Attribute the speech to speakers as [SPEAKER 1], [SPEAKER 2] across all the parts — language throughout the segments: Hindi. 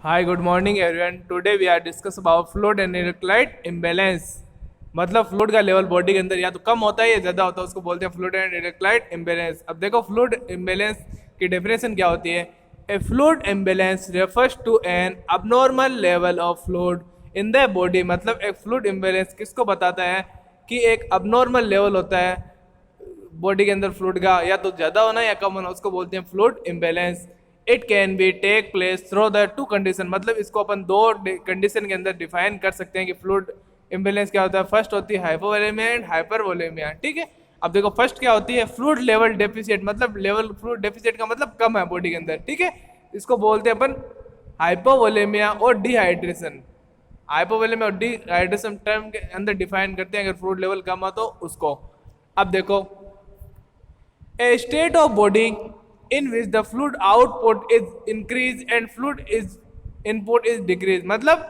[SPEAKER 1] Hi, good morning everyone. Today we are discuss about fluid and electrolyte imbalance. मतलब फ्लूइड का लेवल बॉडी के अंदर या तो कम होता है या ज्यादा होता है, उसको बोलते हैं फ्लूइड एंड इलेक्ट्रोलाइट इम्बैलेंस. अब देखो फ्लूइड इम्बैलेंस की डेफिनेशन क्या होती है. A fluid imbalance refers to an abnormal level of fluid in the body. मतलब एक फ्लूइड इम्बैलेंस किसको बताता है कि एक अबनॉर्मल लेवल होता है बॉडी के अंदर फ्लूइड का, या तो ज्यादा होना या कम होना, उसको बोलते हैं fluid imbalance. It can be take place through the two condition. मतलब इसको अपन दो कंडीशन के अंदर डिफाइन कर सकते हैं कि फ्लूइड इम्बैलेंस क्या होता है. फर्स्ट होती है हाइपोवोलेमिया एंड हाइपरवोलेमिया. ठीक है. अब देखो फर्स्ट क्या होती है, फ्लूइड लेवल डेफिसिट. मतलब लेवल फ्लूइड डेफिसिट का मतलब कम है बॉडी के अंदर. ठीक है. इसको बोलते हैं अपन हाइपोवोलेमिया और डिहाइड्रेशन. हाइपोवोलेमिया और डिहाइड्रेशन टर्म के अंदर डिफाइन करते हैं अगर फ्लूइड लेवल कम हो तो उसको. अब देखो a state of body in which the fluid output is increase and fluid is input is decrease. मतलब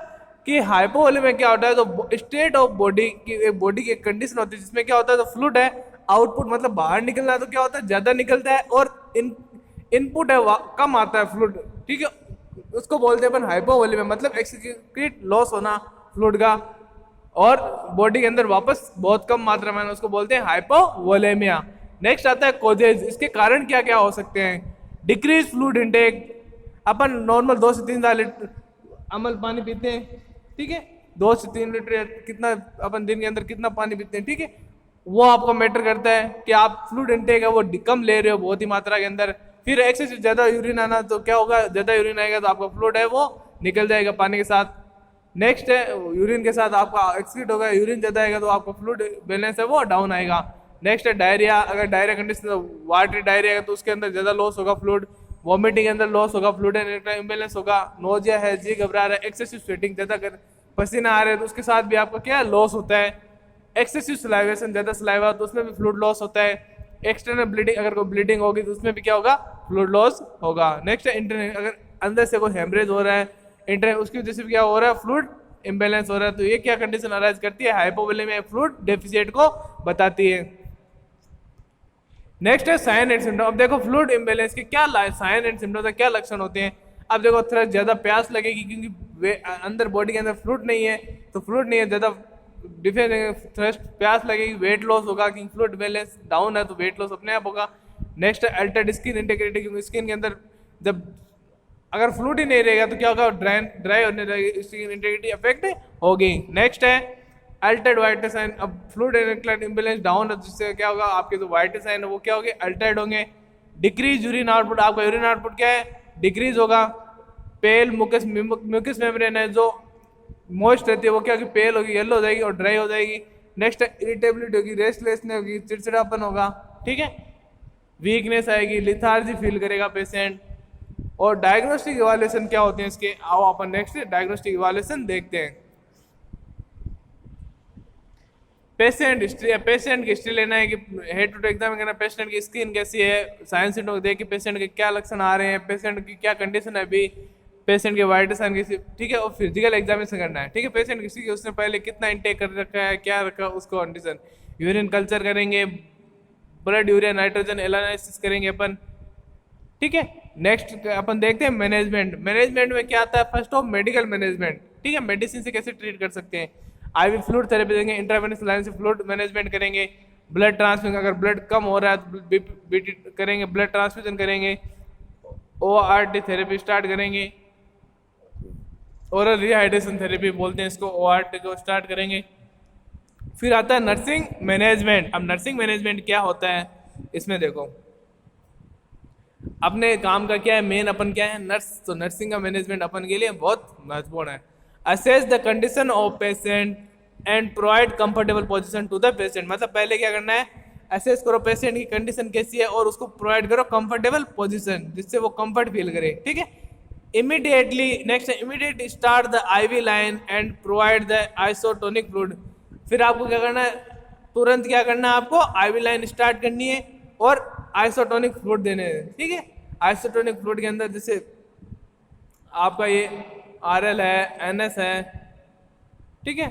[SPEAKER 1] कि हाइपोवोलेमिया में क्या होता है, तो स्टेट ऑफ बॉडी की एक बॉडी की कंडीशन होती है जिसमें क्या होता है, तो फ्लूइड है आउटपुट मतलब बाहर निकलना है तो क्या होता है ज्यादा निकलता है, और इनपुट है कम आता है फ्लूइड. ठीक है. उसको बोलते हैं अपन हाइपोवोलेमिया. मतलब एक्सक्रीट लॉस होना फ्लूइड का और बॉडी के अंदर वापस बहुत कम मात्रा में, उसको बोलते हैं हाइपोवोलेमिया. नेक्स्ट आता है कोजेज. इसके कारण क्या क्या हो सकते हैं. Decrease fluid intake. अपन नॉर्मल 2 से 3 लीटर अमल पानी पीते हैं. ठीक है. 2 से 3 लीटर कितना अपन दिन के अंदर कितना पानी पीते हैं. ठीक है. वो आपको मैटर करता है कि आप फ्लूइड इनटेक है वो कम ले रहे हो बहुत ही मात्रा के अंदर. फिर एक्सेस ज्यादा यूरिन आना, तो क्या होगा, ज्यादा यूरिन आएगा तो आपका फ्लूइड है वो निकल जाएगा पानी के साथ. नेक्स्ट है यूरिन के साथ आपका एक्सक्रीट होगा. यूरिन ज्यादा आएगा तो आपका फ्लूइड बैलेंस है वो डाउन आएगा. नेक्स्ट है डायरिया. अगर डायरिया कंडीशन वाटरी डायरिया है तो उसके अंदर ज्यादा लॉस होगा फ्लूइड. वॉमिटिंग के अंदर लॉस होगा, फ्लूइड एंड इलेक्ट्रोलाइट इंबैलेंस होगा. नोजिया है, जी घबरा रहा है, एक्सेसिव स्वेटिंग ज्यादा कर पसीना आ रहा है तो उसके साथ भी आपका क्या लॉस होता है. एक्सेसिव सलाइवेशन, ज्यादा सलाइवा तो उसमें भी फ्लूइड लॉस होता है. एक्सटर्नल ब्लीडिंग, अगर कोई ब्लीडिंग होगी तो उसमें भी क्या होगा, फ्लूइड लॉस होगा. नेक्स्ट है इंटरनल. अगर अंदर से कोई हेमरेज हो रहा है इंटरनल, उसकी वजह से क्या हो रहा है, फ्लूइड इंबैलेंस हो रहा है. तो ये क्या कंडीशन अराइज करती है, हाइपोवोलेमिया फ्लूइड डेफिसिट को बताती है. नेक्स्ट है साइन एंड सिम्टम. अब देखो फ्लूइड इम्बैलेंस के क्या साइन एंड सिम्टम है, क्या लक्षण होते हैं. अब देखो थोड़ा ज्यादा प्यास लगेगी क्योंकि अंदर बॉडी के अंदर फ्लूइड नहीं है, तो फ्लूइड नहीं है, ज्यादा थ्रस्ट प्यास लगेगी. वेट लॉस होगा क्योंकि फ्लूइड बैलेंस डाउन है तो वेट लॉस अपने आप होगा. नेक्स्ट है अल्टर्ड स्किन इंटेग्रिटी. क्योंकि स्किन के अंदर जब अगर फ्लूइड ही नहीं रहेगा तो क्या होगा, ड्राई होने लगेगी, स्किन इंटेग्रिटी अफेक्ट होगी. नेक्स्ट है अल्टर्ड वाइट साइन. अब fluid and electrolyte imbalance down है जिससे क्या होगा, आपके जो वाइट साइन है वो क्या होंगे, अल्टर्ड होंगे. Decrease urine output. आपका यूरिन आउटपुट क्या है, डिक्रीज होगा. पेल म्यूकस मेम्ब्रेन है जो मॉइस्ट रहती है वो क्या होगी, पेल होगी, येलो हो जाएगी और ड्राई हो जाएगी. नेक्स्ट इरिटेबिलिटी होगी, रेस्टलेसनेस होगी, चिड़चिड़ापन होगा. ठीक है. वीकनेस आएगी, लिथार्जी फील करेगा पेशेंट. और डायग्नोस्टिक इवैल्यूएशन क्या होते हैं इसके, आओ अपन नेक्स्ट डायग्नोस्टिक इवैल्यूएशन देखते हैं. Patient history. पेशेंट की हिस्ट्री लेना है कि हेड टू एग्जाम करना, पेशेंट की स्किन कैसी है, साइंस सिम्टम देख के पेशेंट के क्या लक्षण आ रहे हैं, पेशेंट की क्या कंडीशन है अभी, पेशेंट के वाइट साइन की. ठीक है. और फिजिकल एग्जामिनेशन करना है. ठीक है. पेशेंट किसी की उसने पहले कितना इंटेक कर रखा है, क्या रखा उसको कंडीशन. यूरिन कल्चर करेंगे, ब्लड यूरिया नाइट्रोजन एनालिसिस करेंगे अपन. ठीक है. नेक्स्ट अपन देखते हैं मैनेजमेंट. मैनेजमेंट में क्या आता है, फर्स्ट ऑफ मेडिकल मैनेजमेंट. ठीक है. मेडिसिन से कैसे ट्रीट कर सकते हैं. आईवी फ्लूइड थेरेपी देंगे, इंट्रावेनस लाइन से फ्लूइड मैनेजमेंट करेंगे. ब्लड ट्रांसफ्यूजन, अगर ब्लड कम हो रहा है तो बीटी करेंगे, ब्लड ट्रांसफ्यूजन करेंगे. ओआरटी थेरेपी स्टार्ट करेंगे. ओरल रिहाइड्रेशन थेरेपी बोलते हैं इसको, ओआरटी को स्टार्ट करेंगे. फिर आता है नर्सिंग मैनेजमेंट. अब नर्सिंग मैनेजमेंट क्या होता है, इसमें देखो अपने काम का क्या है, मेन अपन क्या है, नर्स. तो नर्सिंग का मैनेजमेंट अपन के लिए बहुत महत्वपूर्ण है. Assess the condition of patient and provide comfortable position to the patient. मतलब पहले क्या करना है, असेस करो पेशेंट की कंडीशन कैसी है और उसको प्रोवाइड करो कंफर्टेबल पोजीशन जिससे वो कंफर्ट फील करे. ठीक है. Immediately. Next immediate start the IV line and provide the isotonic fluid. फिर आपको क्या करना है, तुरंत क्या करना है, आपको आईवी लाइन स्टार्ट करनी है और आइसोटोनिक फ्लूइड देने हैं. ठीक है. आइसोटोनिक फ्लूइड के अंदर जैसे आपका ये आरएल है, एनएस है. ठीक है.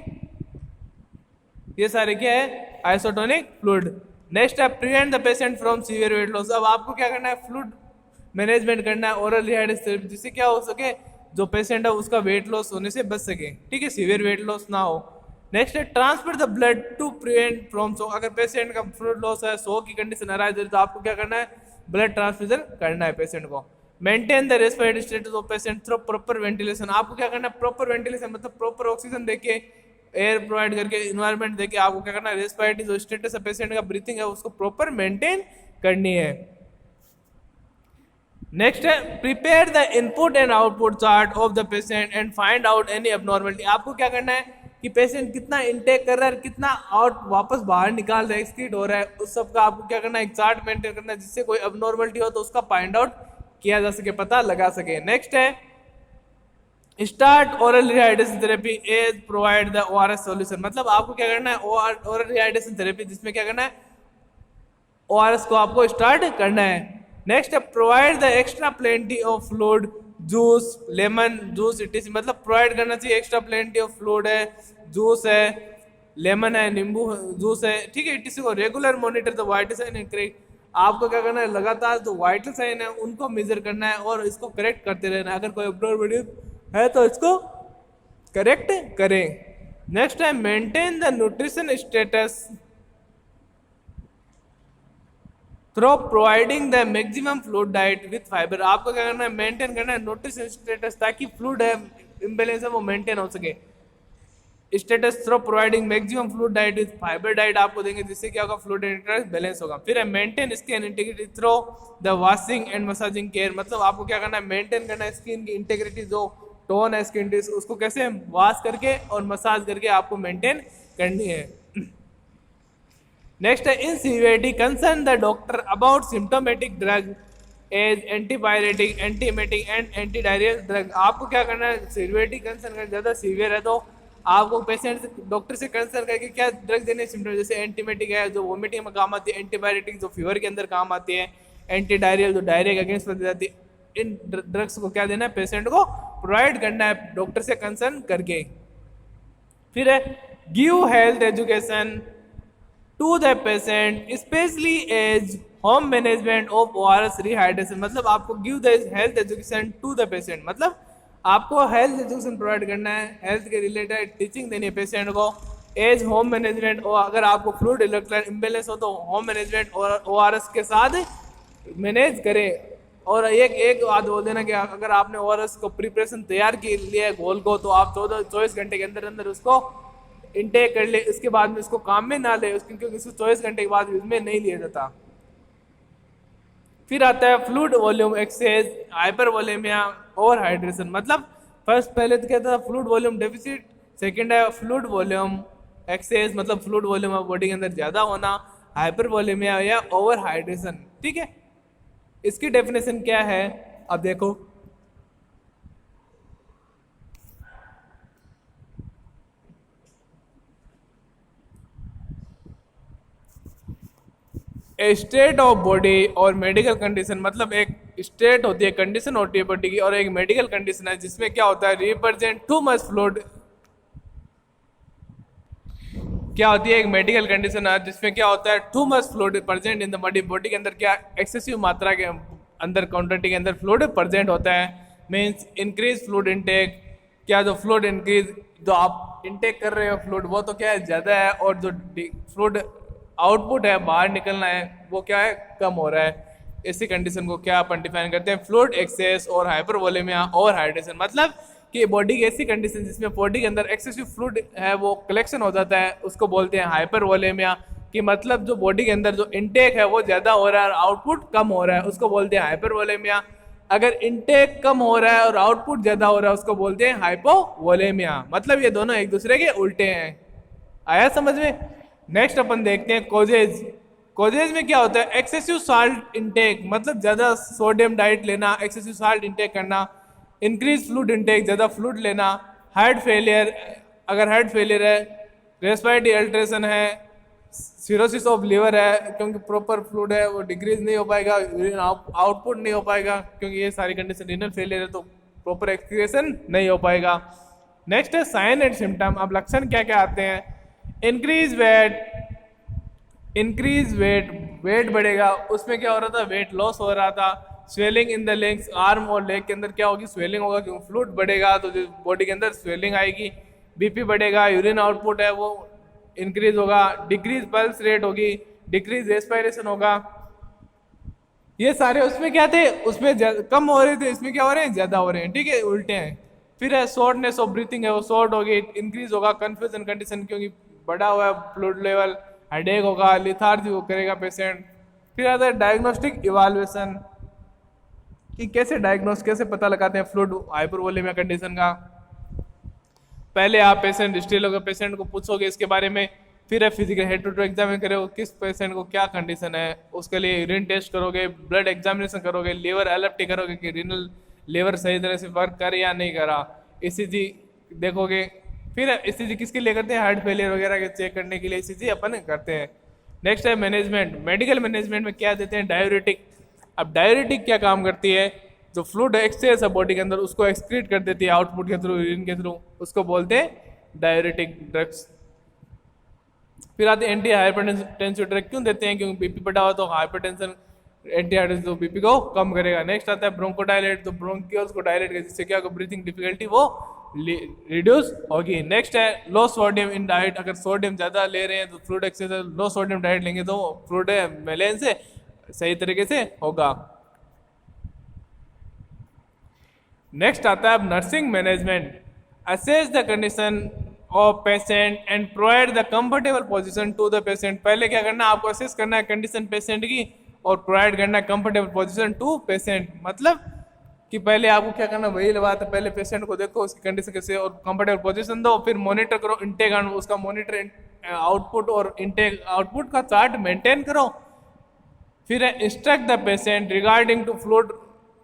[SPEAKER 1] ये सारे क्या है, आइसोटोनिक फ्लूइड. नेक्स्ट है prevent the patient from severe weight loss. अब आपको क्या करना है, फ्लूइड मैनेजमेंट करना है, ओरल रिहाइड्रेशन जिससे क्या हो सके, जो पेशेंट है उसका वेट लॉस होने से बच सके, ठीक है, सीवियर वेट लॉस ना हो। नेक्स्ट है transfer the blood to prevent from shock. अगर पेशेंट का फ्लूइड लॉस है, शॉक की कंडीशन अराइज हो तो आपको क्या करना है, ब्लड ट्रांसफ्यूजन करना है पेशेंट को। Maintain the respiratory status of patient through proper ventilation. आपको क्या करना है, प्रॉपर वेंटिलेशन मतलब प्रॉपर ऑक्सीजन देके, एयर प्रोवाइड करके, इन्वायरमेंट देके आपको क्या करना है, रेस्पिरेटरी जो स्टेटस है पेशेंट का, ब्रीथिंग है, उसको प्रॉपर मेंटेन करनी है। नेक्स्ट है prepare the input and output chart of the patient and find out any abnormality. आपको क्या करना है कि पेशेंट कितना इनटेक कर रहा है, कितना आउट वापस बाहर निकाल रहा है, एक्सक्रीट हो रहा है, उस सब का आपको क्या करना है, एक चार्ट मेंटेन करना है, जिससे कोई एबनॉर्मलिटी हो तो उसका फाइंड आउट किया जा सके, पता लगा सके। नेक्स्ट है start oral rehydration therapy as provide the ORS solution. मतलब आपको क्या करना है, ओरल रिहाइड्रेशन थेरेपी जिसमें क्या करना है, ओआरएस को आपको स्टार्ट करना है। नेक्स्ट है provide the extra plenty of fluid, juice, lemon juice etc. मतलब प्रोवाइड करना चाहिए एक्स्ट्रा प्लेंटी ऑफ फ्लूइड है, जूस है, लेमन है, नींबू जूस है, ठीक है, इटीसी को। Regular monitor the vital sign and correct. आपको क्या करना है, लगातार जो वाइटल साइन है उनको मेजर करना है और इसको करेक्ट करते रहना है। अगर कोई एब्नॉर्मलिटी है तो इसको करेक्ट करें। नेक्स्ट है maintain the nutrition status through providing the maximum fluid diet with fibre. आपको क्या करना है, मेंटेन करना है न्यूट्रिशन स्टेटस, ताकि फ्लूइड है इम्बेलेंस है वो मेंटेन हो सके। Status through providing maximum fluid diet with fibre diet आपको देंगे, जिससे क्या होगा, फ्लूइड इंटरेस्ट बैलेंस होगा। फिर है maintain skin integrity through the washing and massaging care. मतलब आपको क्या करना है, मेंटेन करना है स्किन की इंटीग्रिटी, जो टोन है स्किन, उसको कैसे वॉश करके और मसाज करके आपको मेंटेन करनी है। नेक्स्ट है in severity concern the doctor about symptomatic drug as antipyretic, antiemetic and anti diarrhoeal drug. आपको क्या करना है, सीवियरिटी कंसर्न कर, ज़्यादा सीवियर है तो आपको पेशेंट डॉक्टर से कंसर्न करके क्या ड्रग देने सिम्टम, जैसे एंटीमेटिक है जो वोमिटिंग में काम आती है, एंटीबायोटिक जो फीवर के अंदर काम आती है, एंटी डायरियल जो डायरिया के अगेंस्ट दी जाती है। इन ड्रग्स को क्या देना है, पेशेंट को प्रोवाइड करना है डॉक्टर से कंसर्न करके। फिर है give health education to the patient specially as home management of ORS rehydration. मतलब आपको give the health education to the patient, मतलब आपको हेल्थ एजुकेशन प्रोवाइड करना है, हेल्थ के रिलेटेड टीचिंग देनी है पेशेंट को। एज होम मैनेजमेंट, और अगर आपको फ्लूइड इलेक्ट्रोलाइट इम्बेलेंस हो तो होम मैनेजमेंट और ओआरएस के साथ मैनेज करें। और एक बात बोल देना कि अगर आपने ओआरएस को प्रिपरेशन तैयार की लिया घोल को, तो आप 24 घंटे के अंदर अंदर उसको इनटेक कर ले, इसके बाद में इसको काम में ना ले, क्योंकि इसको 24 घंटे के बाद यूज में नहीं लिया जाता। फिर आता है फ्लूइड वॉल्यूम एक्सेस, हाइपर वॉल्यूमिया और हाइड्रेशन। मतलब फर्स्ट पहले तो कहता था फ्लूइड वॉल्यूम डेफिसिट, सेकंड है फ्लूइड वॉल्यूम एक्सेस, मतलब फ्लूइड वॉल्यूम बॉडी के अंदर ज्यादा होना, हाइपर वॉल्यूमिया या ओवर हाइड्रेशन, ठीक है। इसकी डेफिनेशन क्या है, अब देखो, स्टेट ऑफ बॉडी और मेडिकल कंडीशन। मतलब एक स्टेट होती है, कंडीशन होती है बॉडी की, और एक मेडिकल कंडीशन है जिसमें क्या होता है, रिप्रेजेंट टू मच फ्लूइड। क्या होती है, एक मेडिकल कंडीशन है जिसमें क्या होता है, too much fluid present in the body. Body के अंदर क्या एक्सेसिव मात्रा के अंदर, क्वांटिटी के अंदर फ्लूइड प्रेजेंट होता है। मीन्स इंक्रीज फ्लूइड इनटेक, क्या जो फ्लूइड इंक्रीज जो आप इनटेक कर रहे हो फ्लूइड वो तो क्या है ज़्यादा है, और जो फ्लूइड आउटपुट है बाहर निकलना है वो क्या है, कम हो रहा है। इसी कंडीशन को क्या अपन डिफाइन करते हैं, फ्लूइड एक्सेस और हाइपर वॉल्यूमिया और हाइड्रेशन। मतलब कि बॉडी की ऐसी कंडीशन जिसमें बॉडी के अंदर एक्सेसिव फ्लूइड है वो कलेक्शन हो जाता है, उसको बोलते हैं हाइपर वॉल्यूमिया। कि मतलब जो बॉडी के अंदर जो इनटेक है वो ज़्यादा हो रहा है और आउटपुट कम हो रहा है, उसको बोलते हैं हाइपर वॉल्यूमिया। अगर इनटेक कम हो रहा है और आउटपुट ज़्यादा हो रहा है उसको बोलते हैं हाइपोवॉलेमिया। मतलब ये दोनों एक दूसरे के उल्टे हैं। आया समझ में। नेक्स्ट अपन देखते हैं कोजेज। कोजेज में क्या होता है, एक्सेसिव साल्ट इनटेक, मतलब ज़्यादा सोडियम डाइट लेना, एक्सेसिव साल्ट इनटेक करना, इंक्रीज फ्लूइड इनटेक, ज़्यादा फ्लूइड लेना, हार्ट फेलियर, अगर हार्ट फेलियर है, रेस्पिरेटरी अल्ट्रेशन है, सिरोसिस ऑफ लीवर है क्योंकि प्रॉपर फ्लूइड है वो डिक्रीज नहीं हो पाएगा, आउटपुट नहीं हो पाएगा क्योंकि ये सारी कंडीशन रीनल फेलियर है तो प्रॉपर एक्सक्रीशन नहीं हो पाएगा। नेक्स्ट है साइन एंड सिम्टम। अब लक्षण क्या क्या आते हैं, इंक्रीज वेट, वेट बढ़ेगा, उसमें क्या हो रहा था, वेट लॉस हो रहा था, swelling in the legs, arm और लेग के अंदर क्या होगी, स्वेलिंग होगा, क्योंकि फ्लूइड बढ़ेगा तो बॉडी के अंदर स्वेलिंग आएगी। बीपी बढ़ेगा, यूरिन आउटपुट है वो इंक्रीज होगा, डिक्रीज पल्स रेट होगी, डिक्रीज रेस्पिरेशन होगा। ये सारे उसमें क्या थे, उसमें कम हो रहे थे, इसमें क्या हो रहे हैं, ज्यादा हो रहे हैं, ठीक है, उल्टे हैं। फिर है शॉर्टनेस ऑफ ब्रीथिंग है वो शॉर्ट होगी, इंक्रीज होगा कंफ्यूजन कंडीशन, क्योंकि बढ़ा हुआ है फ्लूइड लेवल, हेडेक होगा, लिथार्जी वो करेगा पेशेंट। फिर आता है डायग्नोस्टिक इवाल्युएशन, कि कैसे डायग्नोस, कैसे पता लगाते हैं फ्लूइड हाइपरवोलेमिया कंडीशन का। पहले आप पेशेंट हिस्ट्री लोगे, पेशेंट को पूछोगे इसके बारे में, फिर फिजिकल हेड टू एग्जामिन करोगे किस पेशेंट को क्या कंडीशन है, उसके लिए यूरिन टेस्ट करोगे, ब्लड एग्जामिनेशन करोगे, लीवर एलएफटी करोगे कि रीनल लीवर सही तरह से वर्क कर या नहीं करा, ईसीजी देखोगे। फिर ईसीजी किसके लिए करते हैं, हार्ट फेलियर वगैरह के चेक करने के लिए ईसीजी अपन करते हैं। नेक्स्ट है मैनेजमेंट, मेडिकल मैनेजमेंट में क्या देते हैं, डायूरेटिक। अब डायूरेटिक क्या काम करती है, जो फ्लूइड एक्सेस है बॉडी के अंदर उसको एक्सक्रीट कर देती है आउटपुट के थ्रू, यूरिन के थ्रू, उसको बोलते हैं डायूरेटिक ड्रग्स। फिर आते हैं एंटी हाइपरटेंसिव ड्रग, क्यों देते हैं, क्योंकि बीपी बढ़ा हुआ तो हाइपरटेंशन, एंटी हाइपरटेंसिव तो बीपी को कम करेगा। नेक्स्ट आता है ब्रोंकोडायलेट, तो ब्रोंकियल्स को डायलेट कर, जिससे क्या होगा, ब्रीथिंग डिफिकल्टी वो रिड्यूस होगी। नेक्स्ट है लो सोडियम इन डाइट, अगर सोडियम ज्यादा ले रहे हैं तो फ्लूइड एक्सेस, लो सोडियम डाइट लेंगे तो फ्लूइड बैलेंस से सही तरीके से होगा। नेक्स्ट आता है अब nursing management, assess the condition of patient and provide the comfortable position to the patient. पहले क्या करना है, आपको असेस करना है कंडीशन पेशेंट की और प्रोवाइड करना है कंफर्टेबल पोजीशन टू पेशेंट। मतलब कि पहले आपको क्या करना, वही बात है, पहले पेशेंट को देखो उसकी कंडीशन कैसे और कंफर्टेबल पोजीशन दो, फिर मॉनिटर करो इंटेक, उसका मॉनिटर आउटपुट और इंटेक आउटपुट का चार्ट मेंटेन करो। फिर है instruct the patient regarding to fluid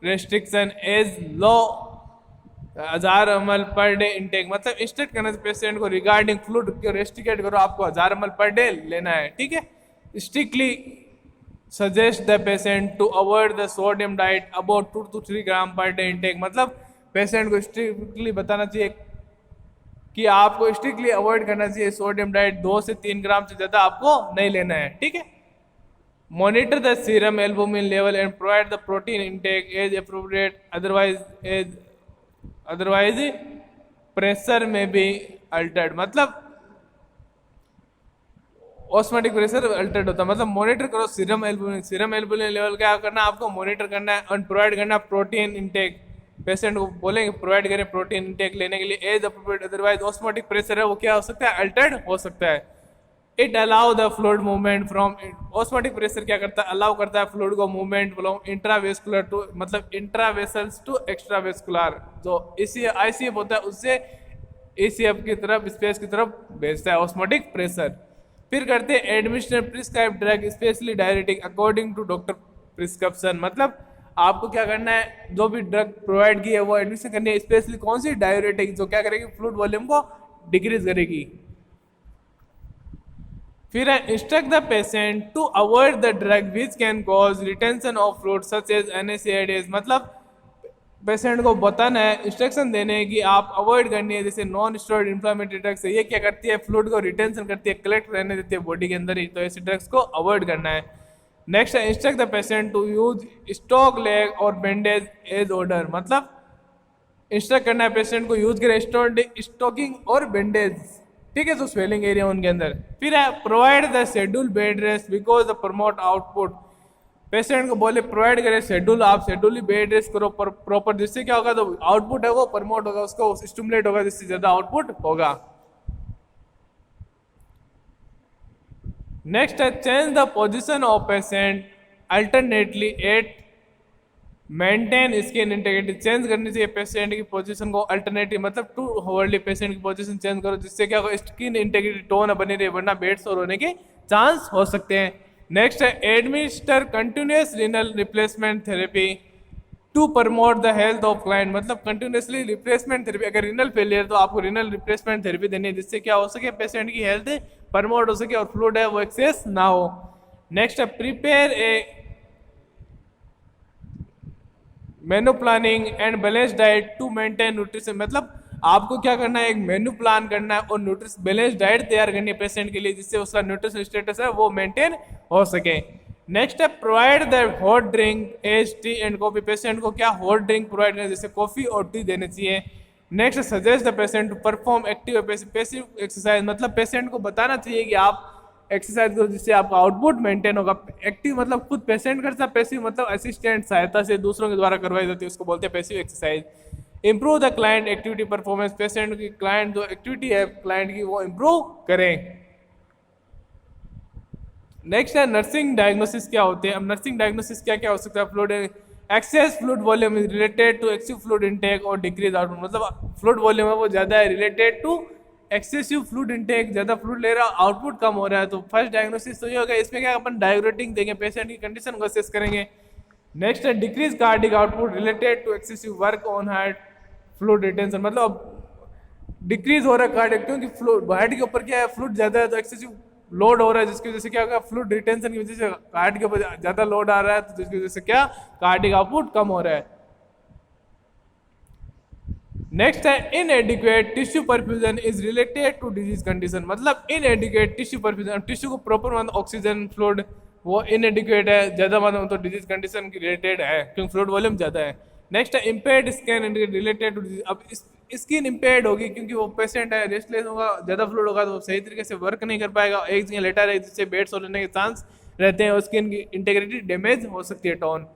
[SPEAKER 1] restriction as low 1000 ml per day intake, मतलब इंस्ट्रक्ट करना पेशेंट को रिगार्डिंग फ्लूइड को रेस्ट्रिकेट करो, आपको 1000 ml पर डे लेना है, ठीक है। Strictly suggest the patient to avoid the sodium diet about 2 to 3 gram per day intake, मतलब पेशेंट को स्ट्रिक्टली बताना चाहिए कि आपको स्ट्रिक्टली अवॉइड करना चाहिए सोडियम डाइट, 2 से 3 ग्राम से ज्यादा आपको नहीं लेना है, ठीक है। Monitor the serum albumin level and provide the protein intake age appropriate, otherwise pressure में भी अल्टर्ड, मतलब ऑस्मोटिक प्रेशर अल्टर्ड होता है, मतलब मॉनिटर करो सीरम एल्बुमिन लेवल क्या करना है, आपको मॉनिटर करना है और प्रोवाइड करना है प्रोटीन इंटेक, पेशेंट को बोलेंगे प्रोवाइड करें प्रोटीन इंटेक लेने के लिए age appropriate, otherwise osmotic pressure है वो क्या हो सकता है, अल्टर्ड हो सकता है। It allow the fluid movement from, osmotic pressure क्या करता है, अलाउ करता है फ्लूइड को मूवमेंट फ्रॉम इंट्रावेस्कुलर टू, मतलब इंट्रावेसल्स टू एक्स्ट्रावेस्कुलर, जो आईसीएफ होता है उससे एसीएफ की तरफ, स्पेस की तरफ भेजता है ऑस्मोटिक प्रेशर। फिर करते हैं admission prescribe drug specially diuretic according to doctor prescription, मतलब आपको क्या करना है, जो भी ड्रग प्रोवाइड की है वो एडमिशन करनी है, स्पेशली कौन सी, डायरेटिक, जो क्या करेगी, फ्लूइड वॉल्यूम को डिक्रीज करेगी। फिर है instruct the patient to avoid the drug which can cause retention of fluid such as NSAIDs, मतलब पेशेंट को बताना है, इंस्ट्रक्शन देने हैं कि आप अवॉइड करनी है, जैसे नॉन स्टेरॉइड इन्फ्लेमेटरी ड्रग्स है, ये क्या करती है, फ्लूइड को रिटेंशन करती है, कलेक्ट रहने देती है बॉडी के अंदर ही, तो ऐसे ड्रग्स को अवॉइड करना है। नेक्स्ट है instruct the patient to use stock leg और बैंडेज एज ऑर्डर, मतलब इंस्ट्रक्ट करना है पेशेंट को यूज करें स्टॉकिंग और बैंडेज, ठीक है, तो स्वेलिंग एरिया उनके अंदर। फिर है provide the schedule bed rest because the promote output, patient को बोले प्रोवाइड करें शेड्यूल, आप शेड्यूल ही बेड रेस्ट करो प्रॉपर, जिससे क्या होगा, तो आउटपुट है वो प्रमोट होगा, उसको स्टिमुलेट होगा, जिससे ज्यादा आउटपुट होगा। नेक्स्ट है change the position of patient alternately at maintain skin integrity, change करनी चाहिए पेशेंट की पोजीशन को अल्टरनेटिव, मतलब टू होवरली पेशेंट की पोजीशन चेंज करो, जिससे क्या होगा, स्किन इंटेग्रिटी टोन बनी रहे, वरना बेड सोर होने के चांस हो सकते हैं। नेक्स्ट है administer continuous renal replacement therapy to promote the health of client, मतलब कंटिन्यूसली रिप्लेसमेंट थेरेपी, अगर रीनल फेलियर तो आपको रीनल रिप्लेसमेंट थेरेपी देनी है, जिससे क्या हो सके, पेशेंट की हेल्थ प्रमोट हो सके और फ्लूइड है वो एक्सेस ना हो। नेक्स्ट है prepare a menu planning and balance diet to maintain nutrition, मतलब आपको क्या करना है, एक मेन्यू प्लान करना है और बैलेंस डाइट तैयार करनी है पेशेंट के लिए, जिससे उसका न्यूट्रिशन स्टेटस है वो मेंटेन हो सके। नेक्स्ट है provide the hot drink as tea and coffee. Patient को क्या हॉट ड्रिंक प्रोवाइड करना, जैसे कॉफी और टी देनी चाहिए। Next suggest the patient to perform active passive exercise, मतलब पेशेंट को बताना चाहिए कि आप एक्सरसाइज करो जिससे आपका आउटपुट मेंटेन होगा। एक्टिव मतलब खुद पेशेंट करता है, पैसिव मतलब असिस्टेंट सहायता से दूसरों के द्वारा करवाई जाती है, उसको बोलते हैं passive exercise. Improve the client activity performance, patient की क्लाइंट जो एक्टिविटी है क्लाइंट की वो इंप्रूव करें। नेक्स्ट है नर्सिंग डायग्नोसिस क्या होते हैं। अब नर्सिंग डायग्नोसिस क्या क्या हो सकता है। Fluid excess fluid volume is related to excessive fluid intake और डिक्रीज आउटपुट, मतलब फ्लूइड वॉल्यूम है वो ज्यादा है related to excessive fluid intake, ज्यादा फ्लूइड ले रहा आउटपुट कम हो रहा है। तो फर्स्ट डायग्नोसिस तो ये होगा, इसमें क्या अपन डायग्रेटिंग देंगे, पेशेंट की कंडीशन को असेस करेंगे। नेक्स्ट है decrease cardiac output related to excessive work on heart fluid retention, मतलब डिक्रीज हो रहा है कार्डिक, क्योंकि फ्लूइड हार्ट के ऊपर क्या है फ्लूइड ज्यादा है तो एक्सेसिव लोड हो रहा है, जिसकी वजह से क्या होगा फ्लूइड रिटेंशन की वजह से हार्ट के ऊपर ज्यादा लोड आ रहा है, तो जिसकी वजह से क्या कार्डिक आउटपुट कम हो रहा है। नेक्स्ट है inadequate tissue perfusion is related to disease condition, मतलब इनएडिक्वेट टिश्यू परफ्यूजन, टिश्यू को प्रॉपर मतलब ऑक्सीजन फ्लूइड वो इनएडिक्वेट है, ज्यादा मतलब तो डिजीज कंडीशन की रिलेटेड है क्योंकि फ्लूइड वॉल्यूम ज्यादा है। नेक्स्ट है impaired skin related to disease, अब स्किन इम्पेयर्ड होगी क्योंकि वो पेशेंट है रेस्टलेस होगा, ज्यादा फ्लूइड होगा तो वो सही तरीके से वर्क नहीं कर पाएगा, एक जगह लेटा रहे जिससे बेड सो लेने के चांस रहते हैं और स्किन की इंटेग्रिटी डैमेज हो सकती है टोन।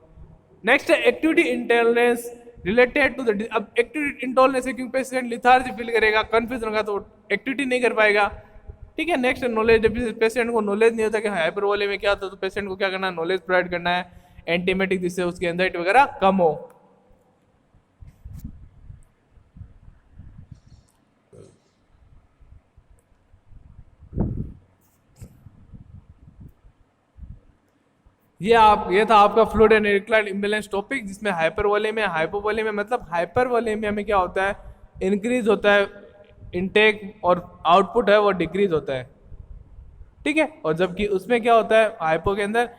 [SPEAKER 1] नेक्स्ट है activity intolerance related to the, अब एक्टिविटी इंटॉलरेंस है क्योंकि पेशेंट लिथार्जी फील करेगा, कंफ्यूजन होगा तो एक्टिविटी नहीं कर पाएगा। ठीक है। नेक्स्ट नॉलेज डेफिशिएंसी, पेशेंट को नॉलेज नहीं होता कि हाइपरवोले में क्या होता है, तो पेशेंट को क्या करना है नॉलेज प्रोवाइड करना है एंटीमेटिक, जिससे उसकी एंजाइटी वगैरह कम हो। ये था आपका fluid and electrolyte imbalance topic, जिसमें हाइपरवोलेमिया हाइपोवोलेमिया, मतलब हाइपरवोलेमिया में क्या होता है इंक्रीज होता है इनटेक और आउटपुट है वो डिक्रीज होता है। ठीक है। और जबकि उसमें क्या होता है हाइपो के अंदर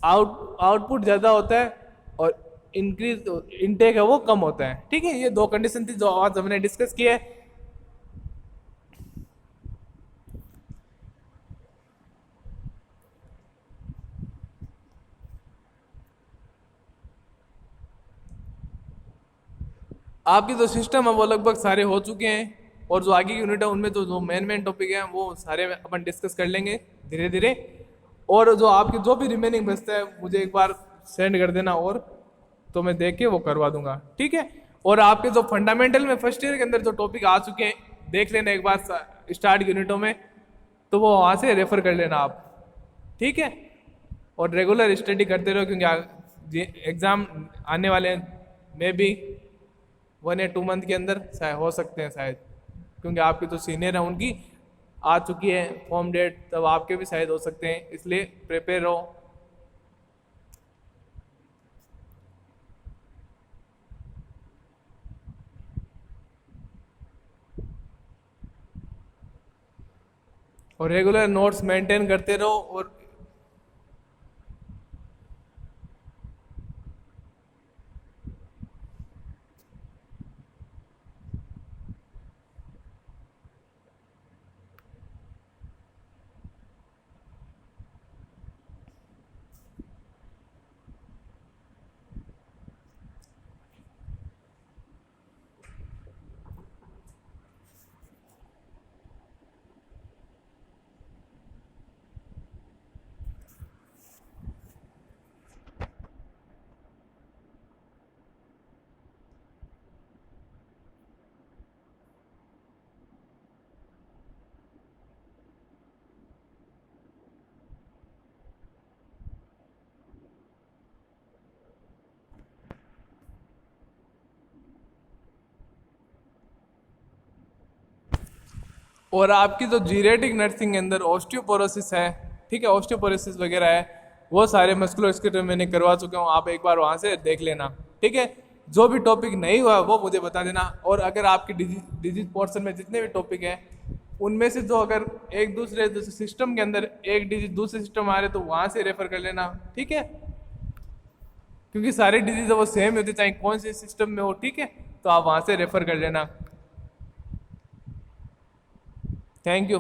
[SPEAKER 1] आउटपुट ज्यादा होता है और इंक्रीज इनटेक है वो कम होता है। ठीक है। ये दो कंडीशन थी जो आज हमने डिस्कस किया है। आपकी जो सिस्टम है वो लगभग सारे हो चुके हैं और जो आगे की यूनिट है उनमें तो जो मेन टॉपिक है वो सारे अपन डिस्कस कर लेंगे धीरे धीरे। और जो आपकी जो भी रिमेनिंग बचता है मुझे एक बार सेंड कर देना और तो मैं देख के वो करवा दूंगा। ठीक है। और आपके जो फंडामेंटल में फर्स्ट ईयर के अंदर जो टॉपिक आ चुके हैं देख लेना एक बार स्टार्ट यूनिटों में, तो वो वहाँ से रेफर कर लेना आप। ठीक है। और रेगुलर स्टडी करते रहो क्योंकि एग्जाम आने वाले में भी 1 या 2 मंथ के अंदर शायद हो सकते हैं शायद, क्योंकि आपके जो सीनियर हैं उनकी आ चुकी है फॉर्म डेट, तब आपके भी शायद हो सकते हैं, इसलिए प्रिपेयर रहो। और रेगुलर नोट्स मेंटेन करते रहो। और और आपकी जो जीरेटिक नर्सिंग के अंदर ऑस्टियोपोरोसिस है, ठीक है, ऑस्टियोपोरोसिस वगैरह है, वो सारे मस्कुलोस्केलेटल मैंने करवा चुका हूँ, आप एक बार वहाँ से देख लेना। ठीक है। जो भी टॉपिक नहीं हुआ वो मुझे बता देना। और अगर आपकी डिजीज पोर्शन में जितने भी टॉपिक हैं उनमें से जो अगर एक दूसरे सिस्टम के अंदर एक डिजीज दूसरे सिस्टम आ रहे तो वहाँ से रेफर कर लेना। ठीक है। क्योंकि सारे डिजीज वो सेम होते चाहे कौन से सिस्टम में हो। ठीक है। तो आप वहाँ से रेफर कर लेना। Thank you.